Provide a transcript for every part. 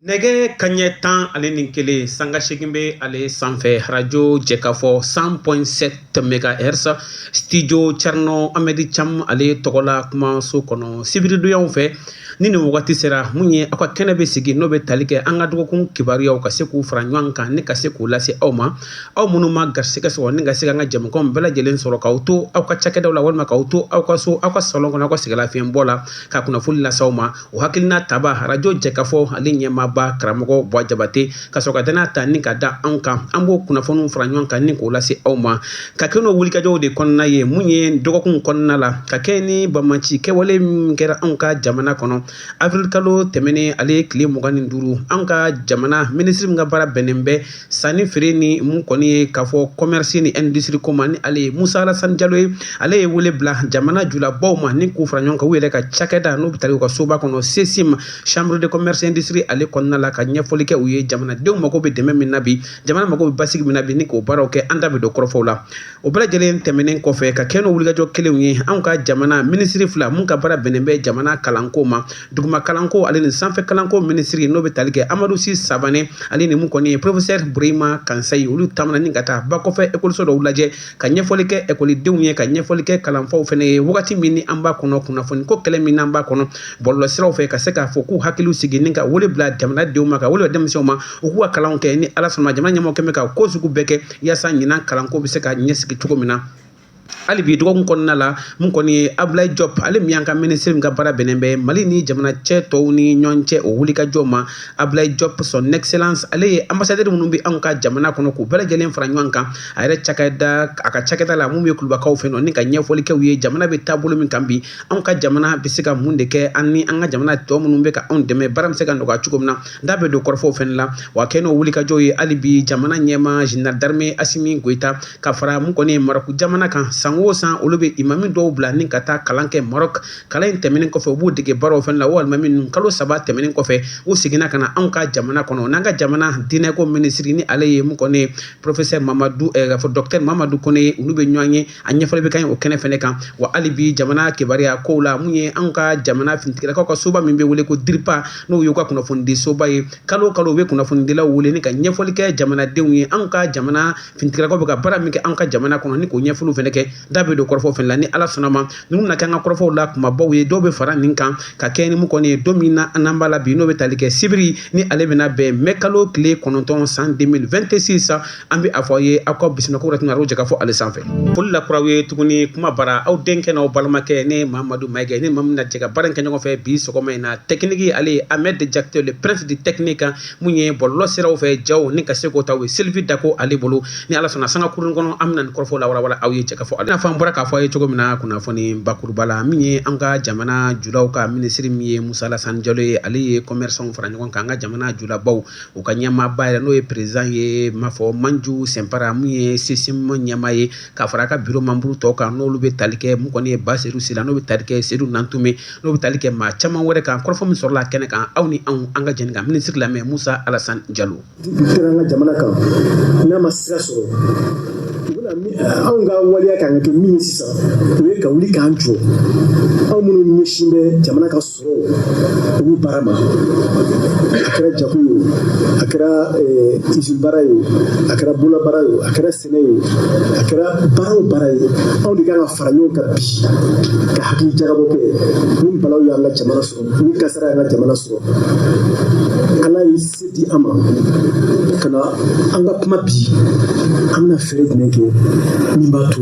Nege kanɲɛ 10 ale ni kelen sanga 8 bɛ ale sanfɛ radio Jɛkafɔ 100.7 MHz studio Thierno Amedi Cham ale tɔgɔla kumaso kɔnɔ sibiridoyanw fɛ ni nin wagati sera mun ye aw ka kɛnɛ bɛ sigi n'o bɛ tali kɛ an ka dɔgɔkun kibaruyaw ka se k'u fara ɲɔgɔn kan ni ka se k'u lase aw ma aw minnu ma garisɛgɛ sɔrɔ ni ka se an ka jɛmukanw bɛɛ lajɛlen sɔrɔ k'aw to aw ka cakɛdaw la walima k'aw to aw ka so aw ka salon kɔnɔ aw ka sɛgɛlafiɲɛbɔ la ka kunnafoni lase aw ma o hakilina taba radio Jɛkafɔ ale ɲɛmaaba karamɔgɔ Buwa Jabate ka sɔrɔ ka danaya ta ni ka da anw kan an b'o kunnafoniw fara ɲɔgɔn kan ni k'o lase aw ma ka kɛ n'o wulikajɔw de kɔnɔna ye mun ye dɔgɔkun kɔnɔna la ka kɛ ni bamaci kɛwale min kɛra anw ka jamana kɔnɔ avril kalo tɛmɛnen ale tile 25 anw ka jamana ministre min ka baara bɛnnen bɛ sanni feere ni mun kɔni ye k'a fɔ commerce ni industrie ko ma ni ale ye Musa Alassane Jalo ye ale ye wele bila jamana julabaw ma ni k'u fara ɲɔgɔn kan u yɛrɛ ka cakɛda n'u bɛ taa u ka soba kɔnɔ CESIM chambre de commerce industrie ale kɔnɔna la ka ɲɛfɔli kɛ u ye jamanadenw mago bɛ dɛmɛ min na bi jamana mago bɛ basigi min na bi ni k'o baaraw kɛ an da bɛ don kɔrɔfɔw la o bɛɛ lajɛlen tɛmɛnen kɔfɛ ka kɛ n'o wulikajɔ kelenw ye anw ka jamana ministre fila mun ka baara bɛnnen bɛ jamana kalanko ma duguma kalanko ale ni sanfɛ kalanko ministre n'o bɛ tali kɛ Amadou Si Sabanɛ ale ni mun kɔni ye professeur Burema Kansayi olu tamana ni ka taa ba kɔfɛ école dɔw lajɛ ka ɲɛfɔli kɛ écoledenw ye ka ɲɛfɔli kɛ kalanfaw fɛnɛ ye wagati min ni an b'a kɔnɔ kunnafoni ko kɛlɛ min n'an b'a kɔnɔ bɔlɔlɔsiraw fɛ ka se k'a fɔ k'u hakiliw sigi ni ka wele bila jamanadenw ma ka wele bila denmisɛnw ma u k'u ka kalanw kɛ ni Ala sɔnna jamana ɲɛmɔgɔ kɛmɛ ka ko sugu bɛɛ kɛ yaasa ɲinan kalanko bɛ se ka ɲɛsigi cogo min na hali bi dɔgɔkun kɔnɔna la mun kɔni ye Ablaye Diop ale min y'an ka ministre min ka baara bɛnnen bɛ Mali ni jamana cɛ tɔw ni ɲɔgɔn cɛ o wulikajɔ ma Ablaye Diop son excellence ale ye ambassadeur minnu bɛ anw ka jamana kɔnɔ k'u bɛɛ lajɛlen fara ɲɔgɔn kan a yɛrɛ cakɛda a ka cakɛda la mun bɛ kulubakaw fɛ nɔ ni ka ɲɛfɔli kɛ u ye jamana bɛ taabolo min kan bi anw ka jamana bɛ se ka mun de kɛ an ni an ka jamana tɔ minnu bɛ ka anw dɛmɛ baara bɛ se ka nɔgɔya cogo min na da bɛ don kɔrɔfɔw fɛnɛ la wa kɛ n'o wulikajɔ ye hali bi jamana ɲɛmaa général d'armée Assimi Goïta ka fara mun kɔni ye Maroc jamana kan san o san olu bɛ imami dɔw bila ni ka taa kalan kɛ Maroc kalan in tɛmɛnen kɔfɛ u b'u dege baaraw fɛnɛ la walima minnu kalo 3 tɛmɛnen kɔfɛ u seginna ka na anw ka jamana kɔnɔ n'an ka jamana diinɛko ministre ni ale ye mun kɔni ye professeur Mamadou ka fɔ docteur Mamadou Kone olu bɛ ɲɔgɔn ye a ɲɛfɔli bɛ kan o kɛnɛ fɛnɛ kan wa hali bi jamana kibaruya kow la mun ye anw ka jamana finitigilakaw ka soba min bɛ wele ko DIRPA n'o y'u ka kunnafoni di soba ye kalo o kalo u bɛ kunnafonidilaw wele ni ka ɲɛfɔli kɛ jamanadenw ye anw ka jamana finitigilakaw bɛ ka baara min kɛ anw ka jamana kɔnɔ ni k'o ɲɛfɔliw fɛnɛ kɛ da bɛ don kɔrɔfɔw fɛnɛ la ni Ala sɔnna ma ninnu na kɛ an ka kɔrɔfɔw la kumabaw ye dɔw bɛ fara nin kan ka kɛ ni mun kɔni ye don min na n'an b'a la bi n'o bɛ tali kɛ sibiri ni ale bɛna bɛn mai kalo tile 9 san 2026 an bɛ a fɔ aw ye aw ka bisimilako yɛrɛ tɛna Jɛkafɔ ale sanfɛ foli la kuraw ye tuguni kuma bara aw denkɛ n'aw balimakɛ ne Mamadu Mayiga ne maa min na jɛ ka baara in kɛ ɲɔgɔn fɛ bi sɔgɔma in na technique ale ye Ahmed Jakite le prince du technique mun ye bɔlɔlɔ siraw fɛ jaw ni ka se k'o ta u ye Sylvie Dako ale bolo ni Ala sɔnna sanga kurun kɔnɔ an bɛna nin kɔrɔfɔw la walawala aw ye Jɛkafɔ ale n'a fɔ an bɔra k'a fɔ aw ye cogo min na kunnafoni bakuruba la min ye an ka jamana julaw ka ministre min ye Musa Alassane Jalo ye ale ye commerçants fara ɲɔgɔn kan an ka jamana julabaw u ka ɲɛmaaba yɛrɛ n'o ye président ye m'a fɔ Manju Sɛnpara mun ye CESIM ɲɛmaa ye ka fara a ka bureau membre tɔw kan n'olu bɛ tali kɛ mun kɔni ye Basedu Sila n'o bɛ tali kɛ Seydou Nantume n'o bɛ tali kɛ maa caman wɛrɛ kan kɔrɔfɔ min sɔrɔla kɛnɛ kan aw ni anw an ka jɛni kan ministre lamɛn Musa Alassane Jalo an ka jamana kan n'a ma sira sɔrɔ anw ka waleya kan ka kɛ min ye sisan o ye ka wuli k'an jɔ anw minnu ɲɛsin bɛ jamana ka sɔrɔ olu baara ma a kɛra jago ye o a kɛra usine baara ye o a kɛra bolola baara ye o a kɛra sɛnɛ ye o a kɛra baara o baara ye anw de kan ka fara ɲɔgɔn kan bi ka hakili jagabɔ kɛ ni balaw y'an ka jamana sɔrɔ ni kasara y'an ka jamana sɔrɔ Ala ye se di an ma ka na an ka kuma bi an bɛna fɛɛrɛ jumɛn kɛ min b'a to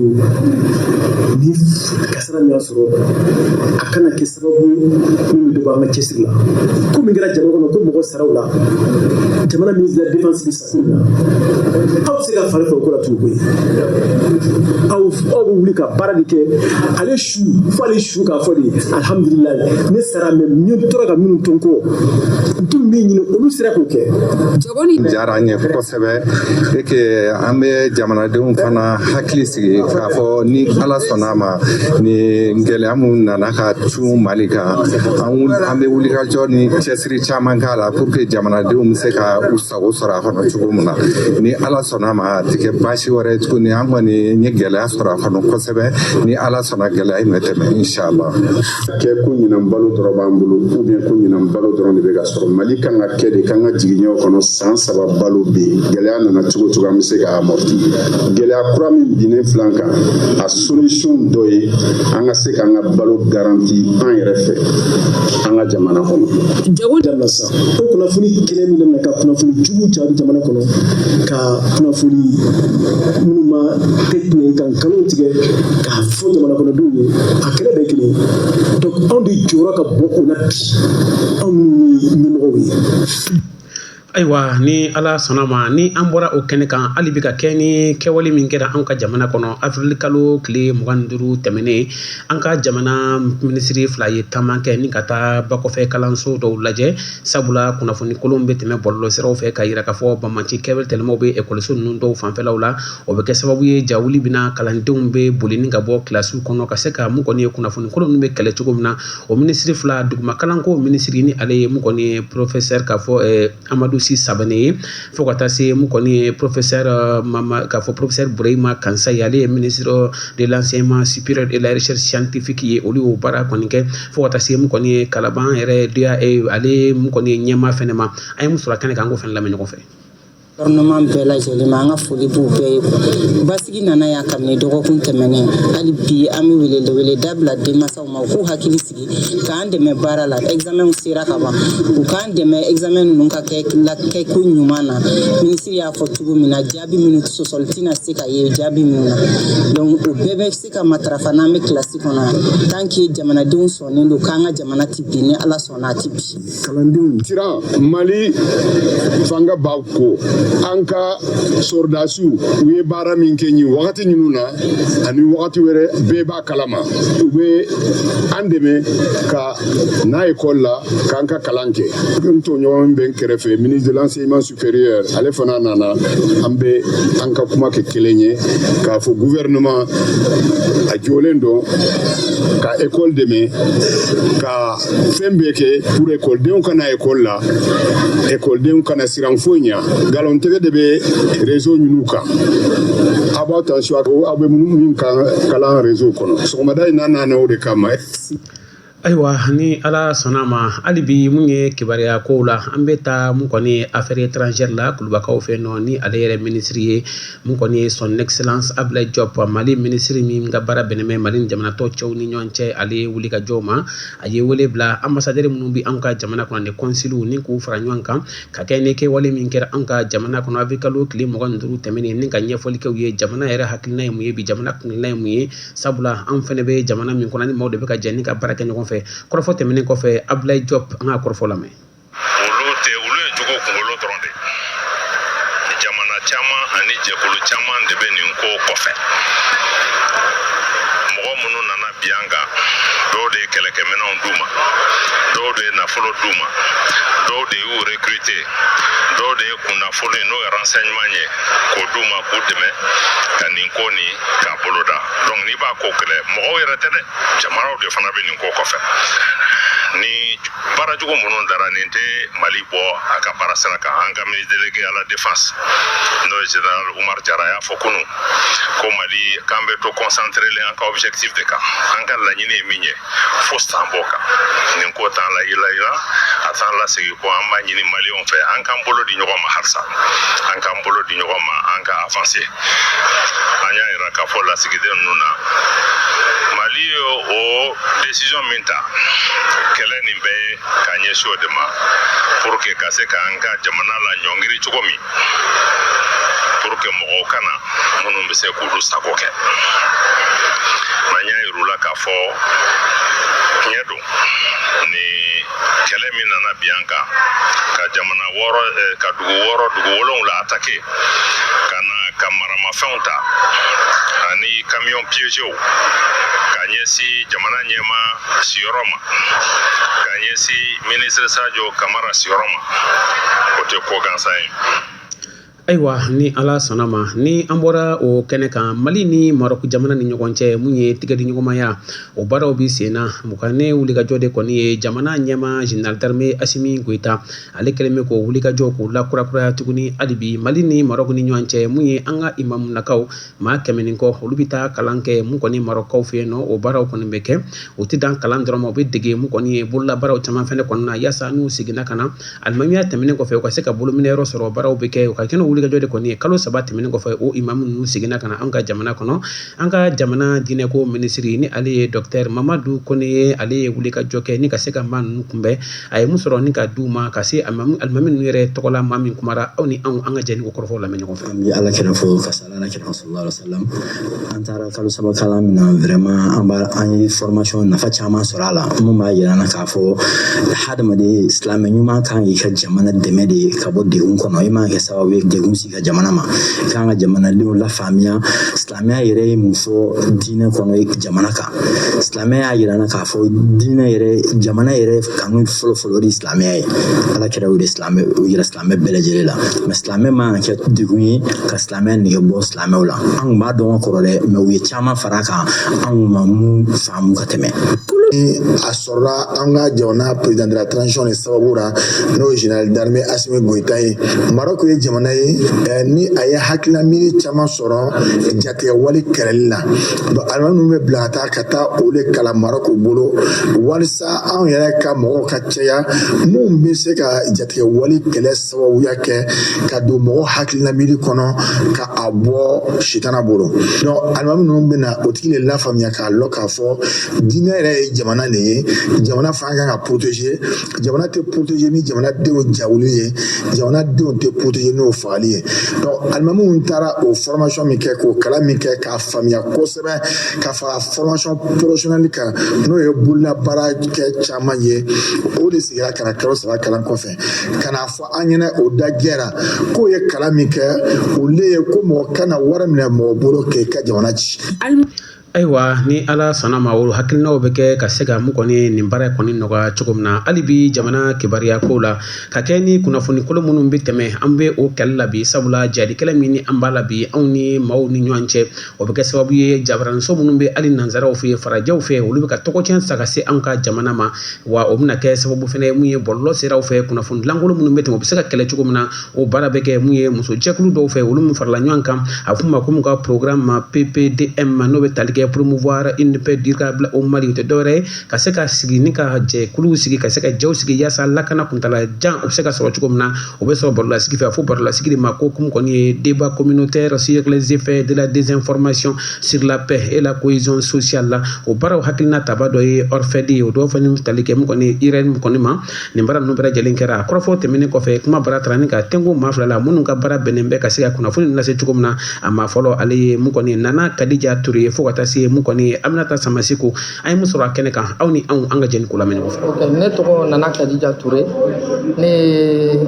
ni kasara min y'a sɔrɔ a kana kɛ sababu min bɛ bɔ an ka cɛsiri la ko min kɛra jamana kɔnɔ ko mɔgɔ saraw la jamana ministre de la défense bɛ sa ko min na aw bɛ se ka fari fɛ o ko la tugun koyi aw bɛ wuli ka baara de kɛ ale su fo ale su k'a fɔ de alhamdulilayi ne sara mɛ min tora ka minnu to n kɔ n tun bɛ ɲini olu sera k'o kɛ. Diyara n ɲɛ kosɛbɛ et que an bɛ jamanadenw fana hakili sigi k'a fɔ ni ala sɔnna ma ni gɛlɛya mun nana ka cun Mali kan an bɛ wulikajɔ ni cɛsiri caman k'a la pour que jamanadenw bɛ se ka u sago sɔrɔ a kɔnɔ cogo min na ni ala sɔnna ma a tɛ kɛ baasi wɛrɛ ye tuguni an kɔni n ye gɛlɛya sɔrɔ a kɔnɔ kosɛbɛ ni ala sɔnna gɛlɛya in bɛ tɛmɛ inshallah kɛ ko ɲinan balo dɔrɔn b'an bolo ou bien ko ɲinan balo dɔrɔn de bɛ ka sɔrɔ Mali kan ka kɛ de kan ka jigin ɲɔgɔn kɔnɔ san 3 balo bɛ yen gɛlɛya nana cogo cogo an bɛ se ka amorti gɛlɛya kura min binnen filan kan a solution dɔ ye an ka se k'an ka balo garanti an yɛrɛ fɛ an ka jamana kɔnɔ jago dabila sa o kunnafoni kelen min na ka kunnafoni jugu cari jamana kɔnɔ ka kunnafoni minnu ma tɛmɛ kan kalo tigɛ k'a fɔ jamana kɔnɔdenw ye a kɛlɛ bɛɛ kelen donc anw de jɔyɔrɔ ka bɔ o la bi anw minnu ye ɲɛmɔgɔw ye ayiwa ni ala sɔnna ma ni an bɔra o kɛnɛ kan hali bi ka kɛ ni kɛwale min kɛra an ka jamana kɔnɔ avril kalo tile 25 tɛmɛnen an ka jamana minisiri fila ye taama kɛ ni ka taa bakɔfɛ kalanso dɔw lajɛ sabula kunnafoni kolon bɛ tɛmɛ bɔlɔlɔsiraw fɛ ka yira k'a fɔ bamaci kɛwale tɛlɛmaw bɛ ekɔliso ninnu dɔw fanfɛlaw la o bɛ kɛ sababu ye jawuli bɛna kalandenw bɛ boli ni ka bɔ kilasiw kɔnɔ ka se ka mun kɔni ye kunnafoni kolon ninnu bɛ kɛlɛ cogo min na o minisiri fila duguma kalanko minisiri ni ale ye mun kɔni ye professeur k'a fɔ Amadu Si Sabane ye fo ka taa se mun kɔni ye professeur Mama k'a fɔ professeur Burema Kansa ye ale ye ministre de l'enseignement supérieur et la recherche scientifique ye olu y'o baara kɔni kɛ fo ka taa se mun kɔni ye Kalaban yɛrɛ ale mun kɔni ye ɲɛmaa fɛnɛ ma an ye mun sɔrɔ kɛnɛ kan an k'o fɛnɛ lamɛn ɲɔgɔn fɛ gouvernement bɛɛ lajɛlen ma an ka foli b'u bɛɛ ye basigi nana yan kabini dɔgɔkun tɛmɛnen hali bi an bɛ wele dabila denmansaw ma u k'u hakili sigi k'an dɛmɛ baara la examen sera ka ban u k'an dɛmɛ examen ninnu ka kɛ ko ɲuman na minisiri y'a fɔ cogo min na jaabi minnu sɔsɔli tɛna se ka ye jaabi minnu na donc o bɛɛ bɛ se ka matarafa n'an bɛ kilasi kɔnɔ tant que jamanadenw sɔnnen don k'an ka jamana ti bi ni ala sɔnna a ti bi kalandenw siran Mali fanga b'a ko an ka sɔrdasiw u ye baara min kɛ ɲi wagati ninnu na ani wagati wɛrɛ bɛɛ b'a kalama u bɛ an dɛmɛ ka na école la k'an ka kalan kɛ n tɔɲɔgɔn bɛ n kɛrɛfɛ ministre de l'enseignement supérieur ale fana nana an bɛ an ka kuma kɛ kelen ye k'a fɔ gouvernement a jɔlen don ka école dɛmɛ ka fɛn bɛɛ kɛ pour écoledenw kana école la écoledenw kana siran foyi ɲɛ galon tɛgɛ de bɛ réseau ɲinu kan a b'aw attention aw bɛ min kalan réseau kɔnɔ sɔgɔmada in na nana o de kama ayiwa ni ala sɔnna ma hali bi mun ye kibaruya kow la an bɛ taa mun kɔni ye affaire étrangère la kulubakaw fɛ nɔ ni ale yɛrɛ minisiri ye mun kɔni ye son excellence Ablaye Diop Mali minisiri min ka baara bɛnnen bɛ Mali ni jamanatɔ cɛw ni ɲɔgɔn cɛ ale ye wuli ka jɔw ma a ye wele bila ambassadeur minnu bɛ anw ka jamana kɔnɔ ni consuls ni k'u fara ɲɔgɔn kan ka kɛ ni kɛwale min kɛra anw ka jamana kɔnɔ avril kalo tile 25 tɛmɛnen ni ka ɲɛfɔli kɛw ye jamana yɛrɛ hakilina ye mun ye bi jamana kunna ye mun ye sabula anw fɛnɛ bɛ jamana min kɔnɔ ni maaw de bɛ ka jɛ ni ka baara kɛ ɲɔgɔn fɛ kɔrɔfɔ tɛmɛnen kɔfɛ Ablaye Diop an ka kɔrɔfɔ lamɛn olu ye jogo kunkolo dɔrɔn de jamana caman ani jɛkulu caman de bɛ nin ko kɔfɛ mɔgɔ minnu nana bi an kan dɔw de ye kɛlɛkɛminɛnw d'u ma dɔw de ye nafolo d'u ma dɔw de y'u recruter dɔw de ye kunnafolo n'o ye renseignement ye k'o d'u ma k'u dɛmɛ ka nin ko nin k'a boloda donc n'i b'a ko kɛlɛ mɔgɔw yɛrɛ tɛ dɛ jamanaw de fana bɛ nin ko kɔfɛ ni baarajugu minnu dara nin tɛ Mali bɔ a ka baara sira kan an ka ministre délégué à la défense n'o ye général Umar Jara y'a fɔ kunun ko Mali k'an bɛ to concentré an ka objectif de kan an ka laɲini ye min ye fo san bɔ kan nin ko t'an la yila a t'an lasegin ko an b'a ɲini Maliyɛnw fɛ an k'an bolo di ɲɔgɔn ma halisa an k'an bolo di ɲɔgɔn ma an ka avancer an y'a yira k'a fɔ lasigiden ninnu na Mali ye o décision min ta kɛlɛ nin bɛ ka ɲɛsin o de ma pour que ka se k'an ka jamana la ɲɔngiri cogo min pour que mɔgɔw kana minnu bɛ se k'olu sago kɛ n'an y'a yir'u la k'a fɔ tiɲɛ don ni kɛlɛ min nana bi an kan ka jamana wɔɔrɔ ka dugu wolonwula attaqué ka na ka maramafɛnw ta ani camion piégés ka ɲɛsin jamana ɲɛma siyɔrɔ ma ka ɲɛsin ministre Sadio Kamara siyɔrɔ ma o tɛ ko gansan ye Ayiwa ni ala sɔnna ma ni an bɔra o kɛnɛ kan Mali ni Maroc jamana ni ɲɔgɔn cɛ mun ye tigɛdi ɲɔgɔnmaya o baaraw bi senna mukane wulikajɔ de kɔni ye jamana ɲɛma général d'armée Assimi Goïta ale kɛlen bɛ k'o wulikajɔ k'o lakurakuraya tuguni hali bi Mali ni Maroc ni ɲɔgɔn cɛ mun ye an ka imamunakaw maa 100 ni kɔ olu bi taa kalan kɛ mun kɔni Marockaw fɛ yen nɔ o baaraw kɔni bɛ kɛ o tɛ dan kalan dɔrɔn ma o bɛ dege mun kɔni ye bololabaaraw caman fɛnɛ kɔnɔna yaasa n'u seginna ka na alimamiya tɛmɛnen kɔfɛ u ka se ka bolominɛyɔrɔ sɔrɔ baaraw bɛ kɛ u ka kɛnɛ wulikajɔ de kɔni ye kalo 3 tɛmɛnen kɔfɛ o imamu ninnu seginna ka na an ka jamana kɔnɔ an ka jamana diinɛko minisiri ni ale ye Dr Mamadou Kone ye ale ye wulikajɔ kɛ ni ka se ka maa ninnu kunbɛn a ye mun sɔrɔ ni ka d'u ma ka se alimami ninnu yɛrɛ tɔgɔla maa min kumara aw ni an ka jɛni ko kɔrɔfɔw lamɛn ɲɔgɔn fɛ. An bɛ ala kɛrɛ fo ka sala ala kɛrɛ sallallahu alaihi wasallam an taara kalo 3 kalan min na vraiment an ye formation nafa caman sɔrɔ a la mun b'a yira na k'a fɔ hadamaden silamɛ ɲuman kan k'i ka jamana dɛmɛ de ka bɔ degun kɔnɔ i man kɛ sababu ye degun sigi ka jamana ma i kan ka jamanadenw lafaamuya silamɛya yɛrɛ ye mun fɔ diinɛ kɔnɔ jamana kan silamɛya y'a yira na k'a fɔ diinɛ yɛrɛ jamana yɛrɛ kanu fɔlɔfɔlɔ de silamɛya ye ala kɛra o de silamɛ o yira silamɛ bɛɛ lajɛlen la mais silamɛ man kɛ degun ye ka silamɛya nege bɔ silamɛw la an kun b'a dɔn ka kɔrɔ dɛ mais u ye caman fara kan an kun ma mun faamu ka tɛmɛ a sɔrɔla an ka jamana président de la transition de sababu la n'o ye général d'armée Assimi Goïta ye Maroc ye jamana ye ni a ye hakilina miiri caman sɔrɔ jatigɛ wale kɛlɛli la donc alimami ninnu bɛ bila ka taa o de kalan Maroc bolo walisa anw yɛrɛ ka mɔgɔw ka caya mun bɛ se ka jatigɛ wale kɛlɛ sababuya kɛ ka don mɔgɔw hakilina miiri kɔnɔ ka a bɔ sitana bolo donc alimami ninnu bɛ na o tigi de lafaamuya k'a lɔ k'a fɔ diinɛ yɛrɛ ye jamana de ye jamana fana kan ka protéger jamana tɛ protéger ni jamanadenw jawuli ye jamanadenw tɛ protéger n'o fagali ye donc alimamiw taara o formation min kɛ k'o kalan min kɛ k'a faamuya kosɛbɛ ka fara formation professionnelle kan n'o ye bololabaara kɛ caman ye o de sigira ka na kalo 3 kalan kɔfɛ ka na fɔ an ɲɛna o da jɛra k'o ye kalan min kɛ olu ye ko mɔgɔ kana wari minɛ mɔgɔ bolo k'i ka jamana ci. Ayiwa ni ala sɔnna ma o hakilinaw bɛ kɛ ka se ka mun kɔni nin baara kɔni nɔgɔya cogo min na hali bi jamana kibaruya ko la ka kɛ ni kunnafoni kolon minnu bɛ tɛmɛ an bɛ o kɛlɛ la bi sabula jadikɛla min ni an b'a la bi anw ni maaw ni ɲɔgɔn cɛ o bɛ kɛ sababu ye jabaranso minnu bɛ hali nanzaraw fɛ farajɛw fɛ olu bɛ ka tɔgɔcɛn sa ka se an ka jamana ma wa o bɛna kɛ sababu fana ye mun ye bɔlɔlɔ siraw fɛ kunnafoni dilankolon minnu bɛ tɛmɛ o bɛ se ka kɛlɛ cogo min na o baara bɛ kɛ mun ye muso jɛkulu dɔw fɛ olu min farala ɲɔgɔn kan a f'u ma ko mun ka programme ma PPDM n'o bɛ tali kɛ promouvoir une paix durable au Mali o tɛ dɔwɛrɛ ye ka se ka sigi ni ka jɛkuluw sigi ka se ka jɛw sigi yaasa lakana kuntala jan o bɛ se ka sɔrɔ cogo min na o bɛ sɔrɔ barolasigi fɛ a fɔ barolasigi de ma ko kun kɔni ye débat communautaire sur les effets de la désinformation sur la paix et la cohésion sociale la o baaraw hakilina taba dɔ ye orfɛdi ye o dɔw fana tali kɛ mun kɔni IRN kɔni ma nin baara ninnu bɛɛ lajɛlen kɛra a kɔrɔfɔ tɛmɛnen kɔfɛ kuma baara taara ni ka tɛnko maa fila la minnu ka baara bɛnnen bɛ ka se ka kunnafoni lase cogo min na a ma fɔlɔ ale ye mun kɔni Nana Kadija Ture ye fo ka taa se mun kɔni Aminata Samasiku an ye mun sɔrɔ a kɛnɛ kan aw ni an ka jɛni ko lamɛn ɲɔgɔn fɛ. Ne tɔgɔ Nana Kadija Ture ne ye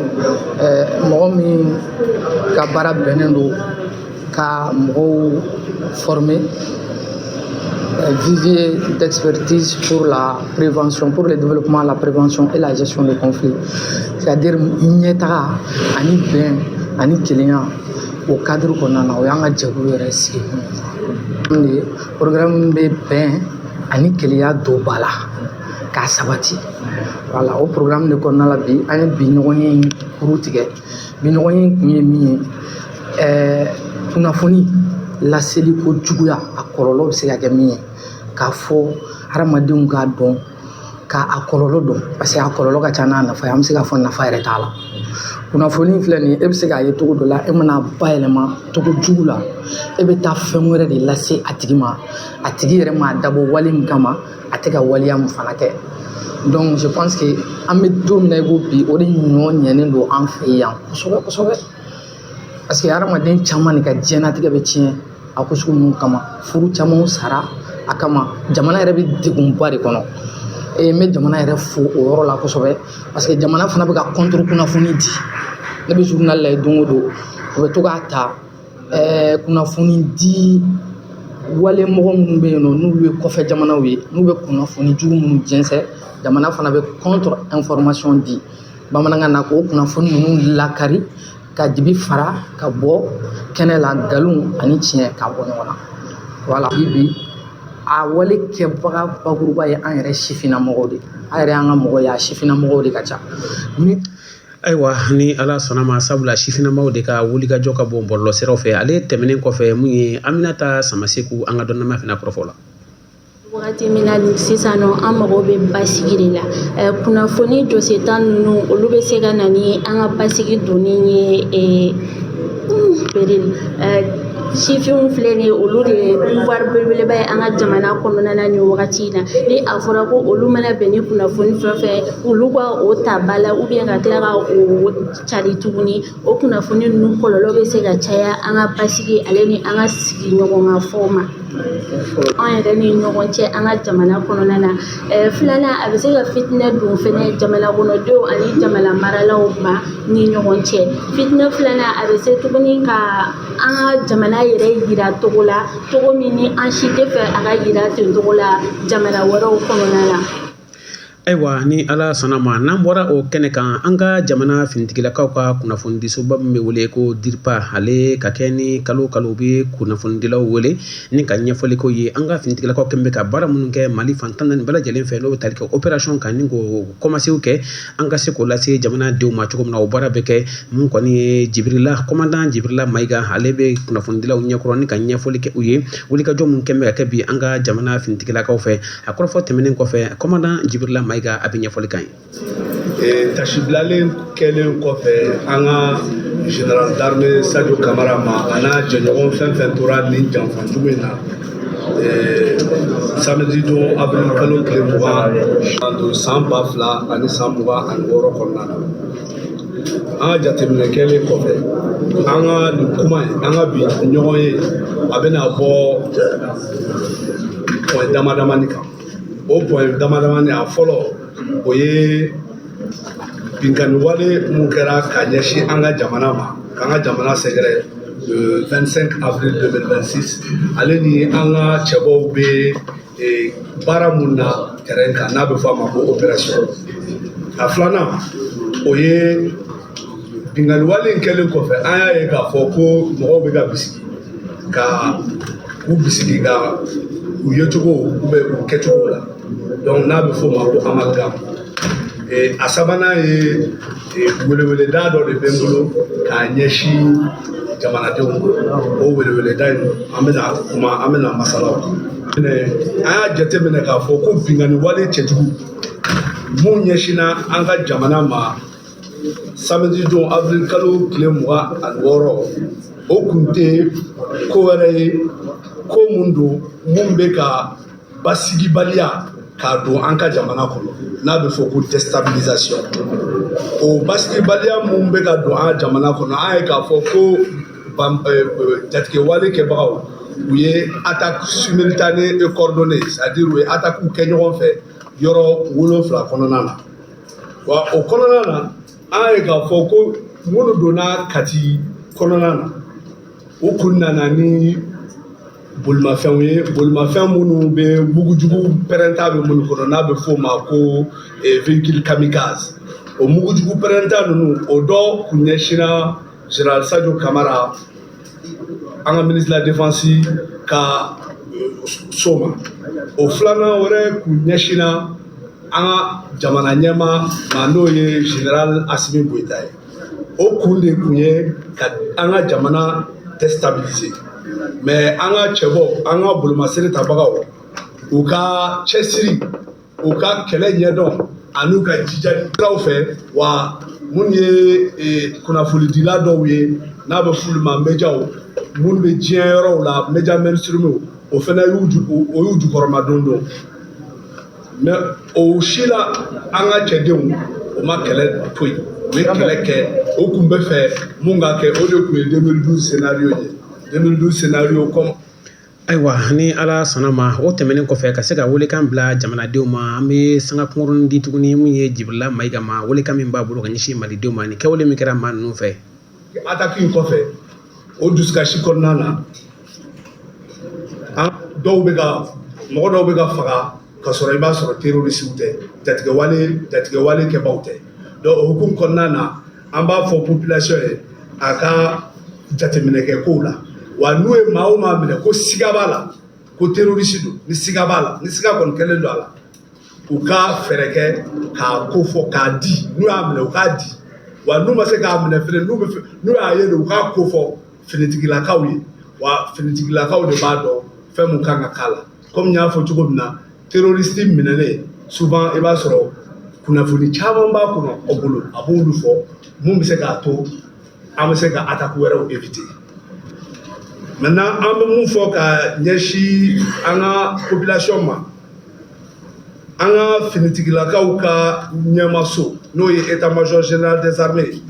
mɔgɔ min ka baara bɛnnen don ka mɔgɔw former vivier d'expertise pour la prévention, pour le développement, la prévention et la gestion des conflits. C'est-à-dire ɲɛtaga ani bɛn ani kelenya o cadre kɔnɔna na o y'an ka jɛkulu yɛrɛ sigi kun. Programme bɛ bɛn ani kelenya don ba la k'a sabati. Voilà, o programme de kɔnɔna la bi an ye bi ɲɔgɔnye in kuru tigɛ. Bi ɲɔgɔnye in kun ye min ye kunnafoni laseli ko juguya a kɔlɔlɔ bɛ se ka kɛ min ye k'a fɔ hadamadenw k'a dɔn k'a kɔlɔlɔ dɔn parce que a kɔlɔlɔ ka ca n'a nafa ye an bɛ se k'a fɔ nafa yɛrɛ t'a la. Kunnafoni filɛ nin ye e bɛ se k'a ye cogo dɔ la e mana bayɛlɛma cogo jugu la e bɛ taa fɛn wɛrɛ de lase a tigi ma a tigi yɛrɛ m'a dabɔ wale min kama a tɛ ka waleya min fana kɛ. Donc je pense que an bɛ don min na i ko bi o de ɲɔ ɲɛnen don an fɛ yan kosɛbɛ kosɛbɛ parce que hadamaden caman de ka diɲɛnatigɛ bɛ tiɲɛ a ko sugu ninnu kama furu caman sara a kama jamana yɛrɛ bɛ degunba de kɔnɔ. N bɛ jamana yɛrɛ fo o yɔrɔ la kosɛbɛ parce que jamana fana bɛ ka contre kunnafoni di ne bɛ journal la don o don u bɛ to k'a ta kunnafoni di wale mɔgɔ minnu bɛ yen nɔ n'olu ye kɔfɛ jamanaw ye n'u bɛ kunnafoni jugu minnu jɛnsɛn jamana fana bɛ contre information di bamanankan na k'o kunnafoni ninnu lakari ka dibi fara ka bɔ kɛnɛ la nkalon ani tiɲɛ ka bɔ ɲɔgɔn na voilà bi a wale kɛbaga bakuruba ye an yɛrɛ sifinnamɔgɔw de an yɛrɛ y'an ka mɔgɔ ye a sifinnamɔgɔw de ka ca ni ayiwa ni ala sɔnna ma sabula sifinnamaw de ka wulikajɔ ka bon bɔlɔlɔ siraw fɛ ale tɛmɛnen kɔfɛ mun ye Aminata Samaseku an ka dɔnnama fana kɔrɔfɔ la wagati min na sisan nɔ an mago bɛ basigi de la kunnafoni jɔsita ninnu olu bɛ se ka na ni an ka basigi donni ye sifinw filɛ nin ye olu de ye pouvoir belebeleba ye an ka jamana kɔnɔna na nin wagati in na ni a fɔra ko olu mana bɛn ni kunnafoni fɛn fɛn olu ka o ta ba la ou bien ka tila ka o cari tuguni o kunnafoni ninnu kɔlɔlɔ bɛ se ka caya an ka basigi ale ni an ka sigiɲɔgɔnmafɛnw ma an yɛrɛ ni ɲɔgɔn cɛ an ka jamana kɔnɔna na filanan a bɛ se ka fitinɛ don fɛnɛ jamana kɔnɔdenw ani jamana maralaw ma ni ɲɔgɔn cɛ fitinɛ filanan a bɛ se tuguni ka an ka jamana yɛrɛ yira togo la togo min ni an si tɛ fɛ a ka yira ten togo la jamana wɛrɛw kɔnɔna la ayiwa ni ala sɔnna ma n'an bɔra o kɛnɛ kan an ka jamana finitigilakaw ka kunnafonidisoba min bɛ wele ko DIRPA ale ka kɛ ni kalo kalo bɛ kunnafonidilaw wele ni ka ɲɛfɔli k'o ye an ka finitigilakaw kɛlen bɛ ka baara minnu kɛ Mali fantan ni bɛɛ lajɛlen fɛ n'o bɛ tali kɛ opération kan ni k'o kɔmasew kɛ an ka se k'o lase jamanadenw ma cogo min na o baara bɛ kɛ mun kɔni ye Jibirila commandant Jibirila Mayiga ale bɛ kunnafonidilaw ɲɛkɔrɔ ni ka ɲɛfɔli kɛ u ye wulikajɔ min kɛlen bɛ ka kɛ bi an ka jamana finitigilakaw fɛ a kɔrɔfɔ tɛmɛnen kɔfɛ commandant Jibirila Mayiga a bɛ ɲɛfɔli kan ye tasibilalen kɛlen kɔfɛ an ka général d'armée Sadio Kamara ma a n'a jɛɲɔgɔn fɛn fɛn tora nin janfanjugu in na samedi don avril kalo tile 20 don san 2000 ani san 2026 kɔnɔna na an ka jateminɛ kɛlen kɔfɛ an ka nin kuma ye an ka bi ɲɔgɔn ye a bɛna bɔ point damadamani kan o point damadamani a fɔlɔ o ye binkani wale mun kɛra ka ɲɛsin an ka jamana ma k'an ka jamana sɛgɛrɛ le 25 avril 2026 ale ni an ka cɛbaw bɛ baara mun na terrain kan n'a bɛ fɔ a ma ko opération a filanan o ye binkani wale in kɛlen kɔfɛ an y'a ye k'a fɔ ko mɔgɔw bɛ ka bisigi ka u bisigi ka u yecogo u kɛcogo la donc n'a bɛ fɔ o ma ko amalgame a sabanan ye weleweleda dɔ de bɛ n bolo k'a ɲɛsin jamanadenw o weleweleda in an bɛna kuma an bɛna masalaw kan an y'a jateminɛ k'a fɔ ko binkani wale cɛjugu mun ɲɛsinna an ka jamana ma samedi don avril kalo tile 26 o kun tɛ ko wɛrɛ ye ko mun don mun bɛ ka basigibaliya k'a don an ka jamana kɔnɔ n'a bɛ fɔ ko déstabilisation o basigibaliya mun bɛ ka don an ka jamana kɔnɔ an ye k'a fɔ ko jatigɛwale kɛbagaw u ye attaque simultanée et coordonnée c'est-à-dire u ye attaque kɛ ɲɔgɔn fɛ yɔrɔ 7 kɔnɔna na wa o kɔnɔna na an ye k'a fɔ ko minnu donna Kati kɔnɔna na o kun nana ni bolimafɛnw ye bolimafɛn minnu bɛ mugujugu pɛrɛnta bɛ minnu kɔnɔ n'a bɛ f'o ma ko véhicule kamikaze o mugujugu pɛrɛnta ninnu o dɔ kun ɲɛsinna général Sadio Kamara an ka ministre de la défense ka so ma o filanan wɛrɛ kun ɲɛsinna an ka jamana ɲɛma ma n'o ye général Assimi Goïta ye o kun de kun ye ka an ka jamana déstabiliser mais an ka cɛbɔ an ka bolomasere tabagaw u ka cɛsiri u ka kɛlɛ ɲɛdɔn an'u ka jijalisiraw fɛ wa mun ye kunnafonidila dɔw ye n'a bɛ f'olu ma médiaw minnu bɛ diɲɛ yɔrɔw la média mainstream o fana y'u jukɔrɔma don don mais o si la an ka cɛdenw o ma kɛlɛ to yen u ye kɛlɛ kɛ o kun bɛ fɛ mun ka kɛ o de kun ye 2012 scénario ye 2012 scénario comme ayiwa ni ala sɔnna ma o tɛmɛnen kɔfɛ ka se ka welekan bila jamanadenw ma an bɛ sanga kunkurunin di tuguni mun ye Jibirila Mayiga ma welekan min b'a bolo ka ɲɛsin malidenw ma ni kɛwale min kɛra maa ninnu fɛ attaque in kɔfɛ o dusukasi kɔnɔna na mɔgɔ dɔw bɛ ka faga ka sɔrɔ i b'a sɔrɔ terroriste tɛ jatigɛwale kɛbaaw tɛ donc o hukumu kɔnɔna na an b'a fɔ population ye a ka jateminɛkɛ kow la wa n'u ye maa o maa minɛ ko siga b'a la ko terroriste don ni siga b'a la ni siga kɔni kɛlen don a la u ka fɛɛrɛ kɛ k'a ko fɔ k'a di n'u y'a minɛ u k'a di wa n'u ma se k'a minɛ fɛnɛ n'u y'a ye de u k'a ko fɔ finitigilakaw ye wa finitigilakaw de b'a dɔn fɛn mun kan ka k'a la comme n y'a fɔ cogo min na terroriste minɛlen souvent i b'a sɔrɔ kunnafoni caman b'a kɔnɔ aw bolo a b'olu fɔ mun bɛ se k'a to an bɛ se ka attaque wɛrɛw éviter maintenant an bɛ mun fɔ ka ɲɛsin an ka population ma an ka finitigilakaw ka ɲɛmaso n'o ye état major général des armées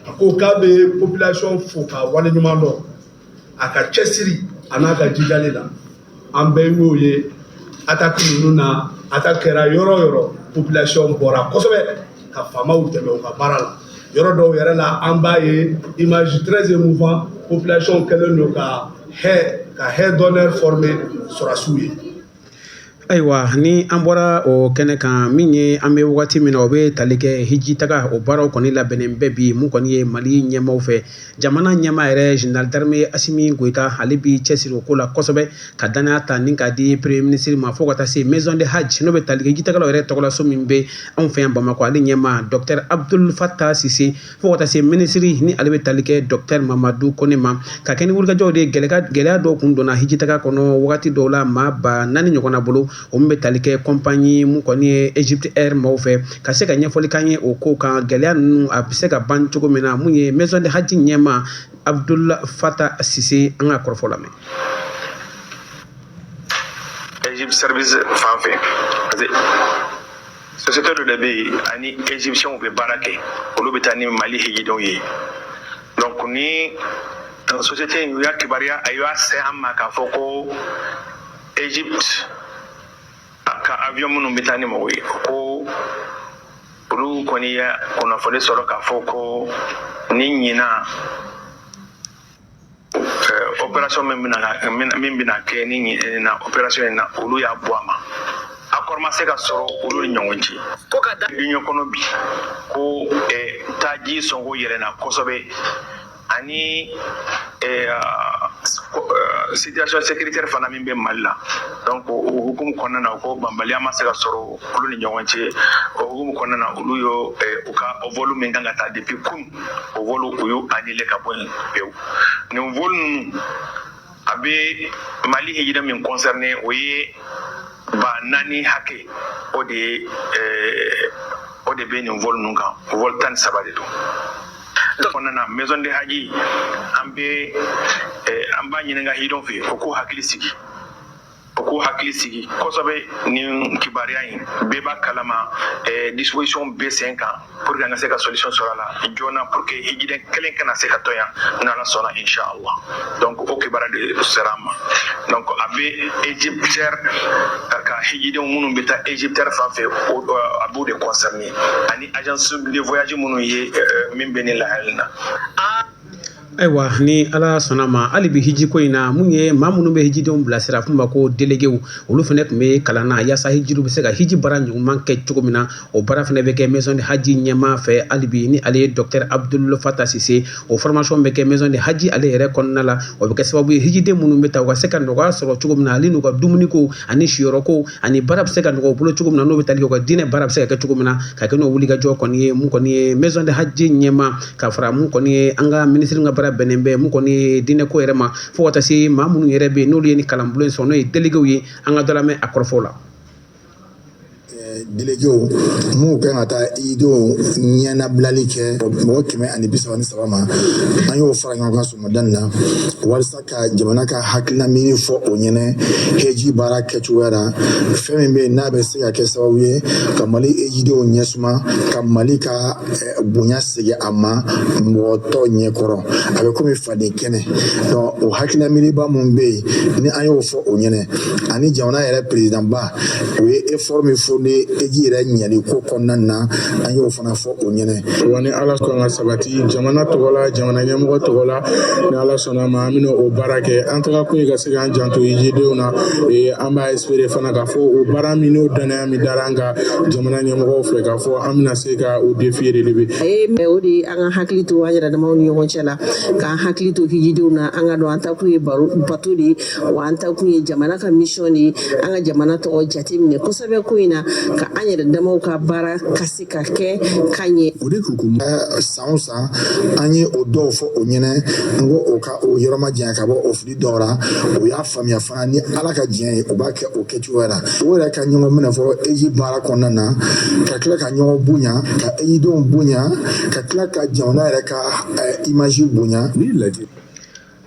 a ko k'a bɛ population fo ka waleɲuman dɔn a ka cɛsiri a n'a ka jijali la an bɛɛ y'o ye attaque ninnu na attaque kɛra yɔrɔ o yɔrɔ population bɔra kosɛbɛ ka faamaw dɛmɛ u ka baara la yɔrɔ dɔw yɛrɛ la an b'a ye image très émouvant population kɛlen don ka haie d'honneur former sɔrɔsiw ye. ayiwa ni an bɔra o kɛnɛ kan min ye an bɛ wagati min na o bɛ tali kɛ hiji taga o baaraw kɔni labɛnnen bɛɛ bi mun kɔni ye mali ɲɛmaaw fɛ jamana ɲɛmaa yɛrɛ général d'armée Asimi Goïta ale bi cɛsiri o ko la kosɛbɛ ka danaya ta ni k'a di premier ministre ma fo ka taa se maison de hajj n'o bɛ tali kɛ hiji tagalaw yɛrɛ tɔgɔla so min bɛ anw fɛ yan Bamakɔ ale ɲɛmaa docteur Abdul Fattah Sise fo ka taa se ministre ni ale bɛ tali kɛ docteur Mamadou Kone ma ka kɛ ni wulikajɔw de gɛlɛya dɔw kun donna hiji taga kɔnɔ wagati dɔw la maa ba 4 ɲɔgɔnna bolo o min bɛ tali kɛ compagnie mun kɔni ye Egypte Air maaw fɛ ka se ka ɲɛfɔli k'an ye o ko kan gɛlɛya ninnu a bɛ se ka ban cogo min na mun ye maison de hajj ɲɛmaa Abdul Fattah Sise an ka kɔrɔfɔ lamɛn. Egypte service fan fɛ parce que société dɔ de bɛ yen ani égyptiens bɛ baara kɛ olu bɛ taa ni Mali hijidenw ye donc ni société in y'a kibaruya a y'a se an ma k'a fɔ ko Egypte ka avion minnu bɛ taa ni mɔgɔw ye ko olu kɔni ye kunnafoni sɔrɔ k'a fɔ ko ni ɲina opération min bɛna kɛ ni na opération in na olu y'a bɔ a ma accord ma se ka sɔrɔ olu ni ɲɔgɔn cɛ ko ka da union kɔnɔ bi ko taaji sɔngɔ yɛlɛnna kosɛbɛ ani situation sécuritaire fana min bɛ Mali la donc o hukumu kɔnɔna na ko banbaliya ma se ka sɔrɔ olu ni ɲɔgɔn cɛ o hukumu kɔnɔna na olu y'o u ka vol min kan ka taa depuis kun o vol u y'o annulé ka bɔ yen pewu nin vol ninnu a bɛ Mali hijira min concerné o ye ba 4 hakɛ o de bɛ nin vol ninnu kan o vol 13 de don. kɔnɔna maison de haji an b'a ɲininka hidɔn fɛ o k'u hakili sigi kosɛbɛ ni kibaruya in bɛɛ b'a kalama disposition bɛ sen kan pour que an ka se ka solution sɔrɔ a la joona pour que hijiden kelen kana se ka to yan n'ala sɔnna inshallah donc o kibaruya de sera an ma donc a bɛ égyptière ka hijidenw minnu bɛ taa égyptière fan fɛ a b'o de concerner ani agence de voyage minnu ye min bɛ ne lahali na. ayiwa ni ala sɔnna ma hali bi hiji ko in na mun ye maa minnu bɛ hijidenw bilasira f'u ma ko déléguéw olu fana tun bɛ kalan na yaasa hijiw bɛ se ka hiji baara ɲuman kɛ cogo min na o baara fana bɛ kɛ maison de haji ɲɛmaa fɛ hali bi ni ale ye docteur Abdul Fattah Sise o formation bɛ kɛ maison de haji ale yɛrɛ kɔnɔna la o bɛ kɛ sababu ye hijiden minnu bɛ taa u ka se ka nɔgɔya sɔrɔ cogo min na hali n'u ka dumuni ko ani siyɔrɔ ko ani baara bɛ se ka nɔgɔ u bolo cogo min na n'o bɛ tali kɛ u ka diinɛ baara bɛ se ka kɛ cogo min na ka kɛ n'o wulikajɔ kɔni ye mun kɔni ye maison de haji ɲɛmaa ka fara mun kɔni ye an ka ministre ka baara bɛnnen bɛ mun kɔni ye diinɛ ko yɛrɛ ma fo ka taa se maa minnu yɛrɛ bɛ yen n'olu ye ni kalanbolo in sɔrɔ n'o ye déléguéw ye an ka dɔ lamɛn a kɔrɔfɔw la. déléguéw mun kan ka taa idenw ɲɛnabilali kɛ mɔgɔ 133 ma an y'o fara ɲɔgɔn kan sɔgɔmadanin na walasa ka jamana ka hakilina miiri fɔ o ɲɛnɛ heji baara kɛcogoya la fɛn min bɛ yen n'a bɛ se ka kɛ sababu ye ka mali hejidenw ɲɛsuma ka mali ka bonya segin a ma mɔgɔ tɔw ɲɛkɔrɔ a bɛ komi faden kɛnɛ donc o hakilina miiriba mun bɛ yen ni an y'o fɔ o ɲɛnɛ ani jamana yɛrɛ président ba o ye effort min fourni eji yɛrɛ ɲɛli ko kɔnɔna na an y'o fana fɔ o ɲɛnɛ. Wa ni ala sɔn ka sabati jamana tɔgɔ la jamana ɲɛmɔgɔ tɔgɔ la ni ala sɔnna ma an bɛna o baara kɛ an taga kun ye ka se k'an janto ijidenw na an b'a espérer fana k'a fɔ o baara min n'o danaya min dara an ka jamana ɲɛmɔgɔw fɛ k'a fɔ an bɛna se ka o défi relever. O de an ka hakili to an yɛrɛ damaw ni ɲɔgɔn cɛ la k'an hakili to hijidenw na an ka dɔn an ta kun ye bato de wa an ta kun ye jamana ka mission de an ka jamana tɔgɔ jate minɛ kosɛbɛ ko in na ka an yɛrɛ damaw ka baara ka se ka kɛ ka ɲɛ. O de hukumu san o san an ye o dɔw fɔ o ɲɛnɛ n ko o ka o yɔrɔ ma janya ka bɔ o fili dɔw la o y'a faamuya fana ni ala ka diɲɛ ye o b'a kɛ o kɛcogoya la o yɛrɛ ka ɲɔgɔn minɛ fɔ eji baara kɔnɔna na ka tila ka ɲɔgɔn bonya ka ejidenw bonya ka tila ka jamana yɛrɛ ka image bonya ni lajɛ.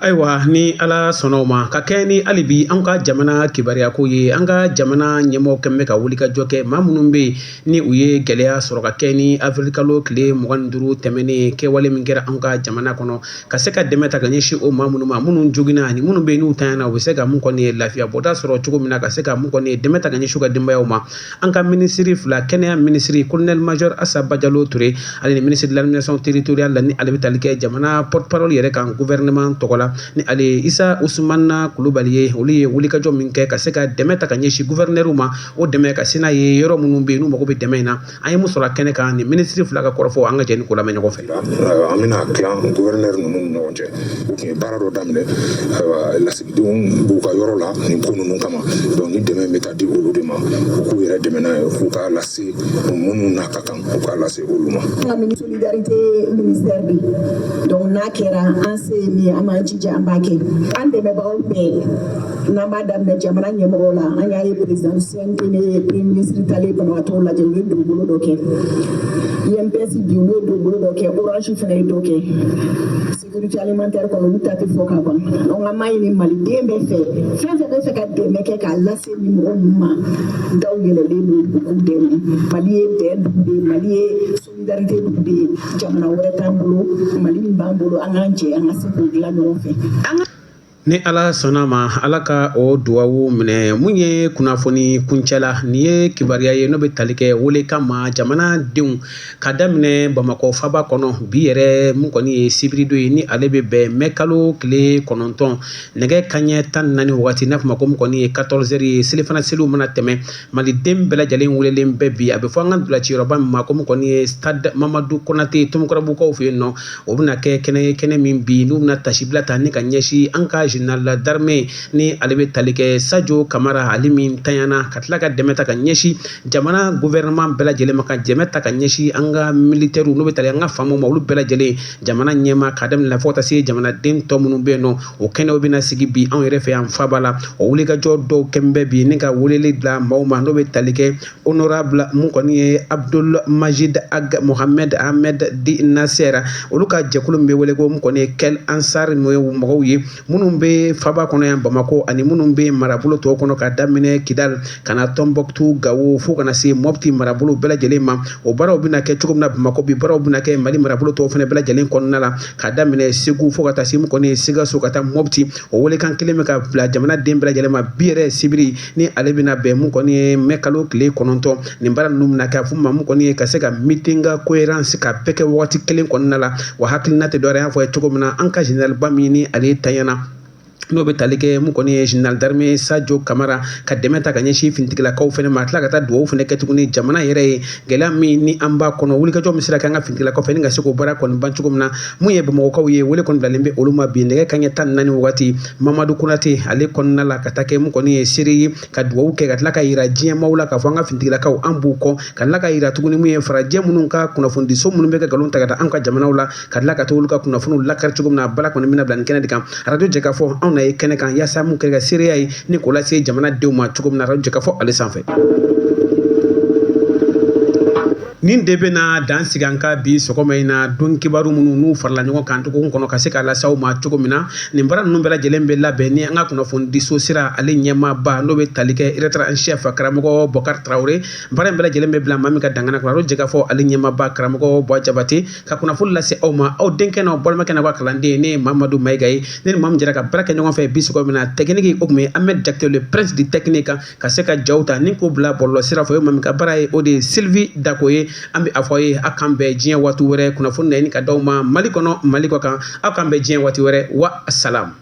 Ayiwa ni ala sɔnna o ma ka kɛ ni hali bi an ka jamana kibaruya ko ye an ka jamana ɲɛmɔgɔ kɛmɛ ka wuli ka jɔ kɛ maa minnu bɛ ni u ye gɛlɛya sɔrɔ ka kɛ ni avril kalo tile 25 tɛmɛnen kɛwale min kɛra an ka jamana kɔnɔ ka se ka dɛmɛ ta ka ɲɛsin o maa minnu ma minnu joginna ani minnu bɛ n'u tanyana u bɛ se ka mun kɔni ye lafiya bɔda sɔrɔ cogo min na ka se ka mun kɔni ye dɛmɛ ta ka ɲɛsin u ka denbayaw ma an ka minisiri fila kɛnɛya minisiri colonel major Asaba Jalo Touré ale ni ministre de l'administration territoriale la ni ale bɛ tali kɛ jamana porte-parole yɛrɛ kan gouvernement tɔgɔ la ni ale Isa Usumana Kulubali ye olu ye wulikajɔ min kɛ ka se ka dɛmɛ ta ka ɲɛsin gouverneur ma o dɛmɛ ka sina ye yɔrɔ minnu bɛ n'u mago bɛ dɛmɛ in na an ye mun sɔrɔ kɛnɛ kan ni ministre fila ka kɔrɔfɔ an ka jɛ ni ko lamɛn ɲɔgɔn fɛ. An bɛna tilan gouverneur ninnu ni ɲɔgɔn cɛ u tun ye baara dɔ daminɛ lasigidenw b'u ka yɔrɔ la nin ko ninnu kama donc ni dɛmɛ bɛ taa di olu de ma u k'u yɛrɛ dɛmɛ n'a ye k'u k'a lase minnu n'a ka kan u k'a lase olu ma. An ka solidarité ministère bi donc n'a kɛra an se min an b'an jija an b'a kɛ an dɛmɛbagaw bɛɛ n'an b'a daminɛ jamana ɲɛmɔgɔw la an y'a ye président CNT ne premier ministre talen banabagatɔw lajɛ u ye dugukolo dɔ kɛ INPS bi u ye dugukolo dɔ kɛ Orange fana ye dɔ kɛ sécurité alimentaire kɔnɔ olu ta tɛ fɔ ka ban donc an m'a ɲini maliden bɛɛ fɛ fɛn fɛn bɛ fɛ ka dɛmɛ kɛ k'a lase nin mɔgɔ ninnu ma daw yɛlɛlen don u k'u dɛmɛ Mali ye bɛn dugu de ye Mali ye solidarité dugu de ye jamana wɛrɛ t'an bolo Mali min b'an bolo an k'an jɛ an ka se k'o dilan ɲɔgɔn fɛ. Ni ala sɔnna ma ala ka o duwawu minɛ mun ye kunnafoni kuncɛla ni ye kibaruya ye n'o bɛ tali kɛ wele kama jamana denw ka daminɛ Bamakɔ faba kɔnɔ bi yɛrɛ mun kɔni ye sibirido ye ni ale bɛ bɛn mɛ kalo tile 9 nɛgɛ kanɲɛ 14 wagati n'a fɔ ma ko mun kɔni ye 14 ye selifana seliw mana tɛmɛ maliden bɛɛ lajɛlen welelen bɛɛ bi a bɛ fɔ an ka dulaciyɔrɔba min ma ko mun kɔni ye stade Mamadu Konate Tomukurabukaw fɛ yen nɔ o bɛna kɛ kɛnɛ min bi n'u bɛna tasibila ta ni ka ɲɛsin an ka général d'armée ni ale bɛ tali kɛ Sajo Kamara ale min tanyana ka tila ka dɛmɛ ta ka ɲɛsin jamana gouvernement bɛɛ lajɛlen ma ka dɛmɛ ta ka ɲɛsin an ka militaire n'u bɛ tali an ka faamaw ma olu bɛɛ lajɛlen jamana ɲɛma ka daminɛ fɔ ka taa se jamanaden tɔ minnu bɛ yen nɔ o kɛnɛw bɛna sigi bi anw yɛrɛ fɛ yan faba la o wulikajɔ dɔw kɛmɛ bɛ bi ni ka weleli bila maaw ma n'o bɛ tali kɛ honorable mun kɔni ye Abdul Majid Ag Mohamed Ahmed Di Nasser olu ka jɛkulu min bɛ wele ko mun kɔni ye Kel Ansar mɔgɔw ye minnu bɛ faba kɔnɔ yan Bamakɔ ani minnu bɛ marabolo tɔw kɔnɔ ka daminɛ Kidal kana Tombouctou Gao fo kana se Mopti marabolo bɛɛ lajɛlen ma o baaraw bɛna kɛ cogo min na Bamakɔ bi baaraw bɛna kɛ Mali marabolo tɔw fana bɛɛ lajɛlen kɔnɔna la ka daminɛ Segu fo ka taa se mun kɔni ye Sikaso ka taa Mopti o welekan kelen bɛ ka bila jamanaden bɛɛ lajɛlen ma bi yɛrɛ sibiri ni ale bɛna bɛn mun kɔni ye mɛ kalo tile 9 nin baara ninnu bɛna kɛ a fɔ ma mun kɔni ye ka se ka meeting cohérence ka bɛɛ kɛ wagati kelen kɔnɔna la wa hakilina tɛ dɔ wɛrɛ y'a fɔ cogo min na an ka général ba min ni ale tanyana n'o bɛ tali kɛ mun kɔni ye général d'armée Sajo Kamara ka dɛmɛ ta ka ɲɛsin finitigilakaw fana ma tila ka taa dugawu fana kɛ tuguni jamana yɛrɛ ye gɛlɛya min ni an b'a kɔnɔ wulikajɔ min sera k'an ka finitigilakaw fɛ ni ka se k'o baara kɔni ban cogo min na mun ye Bamakɔkaw ye wele kɔni bilalen bɛ olu ma bi nɛgɛ kanɲɛ 14 wagati Mamadu Konate ale kɔnɔna la ka taa kɛ mun kɔni ye seere ye ka dugawu kɛ ka tila ka yira diɲɛmaw la k'a fɔ an ka finitigilakaw an b'u kɔ ka tila ka yira tuguni mun ye farajɛ minnu ka kunnafonidiso minnu bɛ kɛ nkalon ta ka taa an ka jamanaw la ka tila ka to olu ka kunnafoniw lakari cogo min na bala kɔni bɛna bila nin kɛnɛ de kan radio jɛ ka fɔ anw na ye kɛnɛ kan yaasa mun kɛ ka seereya ye ni k'o lase jamanadenw ma cogo min na radio jɛ ka fɔ ale sanfɛ nin de bena dan siganka bi sogoma ina don kibaru munu nu farla ɲɔgɔn kan tugun kɔnɔ ka se ka lasaw ma cogo min na nin bara ninnu bɛɛ lajɛlen bɛ labɛn ni an ka kunnafoni so sira ale ɲɛmaaba n'o bɛ tali kɛ rédacteur en chef karamɔgɔ Bokar Traoré bara in bɛɛ lajɛlen bɛ bila maa min ka dangana kɔnɔ a jɛ ka fɔ ale ɲɛmaaba karamɔgɔ Buwa Jabate ka kunnafoni lase aw ma aw denkɛ n'aw balimakɛ n'aw ka kalanden ne ye Mamadu Mayiga ye ne ni maa min jɛra ka baara kɛ ɲɔgɔn fɛ bi sogoma na technique o tun bɛ Ahmed Jakite le prince du technique ka se ka jaw ta ni ko bila bɔlɔlɔ sira fɛ o ye maa min ka baara ye o de ye Sylvie Dako ye an bɛ a fɔ a kan bɛn diɲɛ waati wɛrɛ kunnafoni na ɲini ka d'aw ma Mali kɔnɔ Mali kɔ kan aw kan bɛn diɲɛ waati wɛrɛ wa salam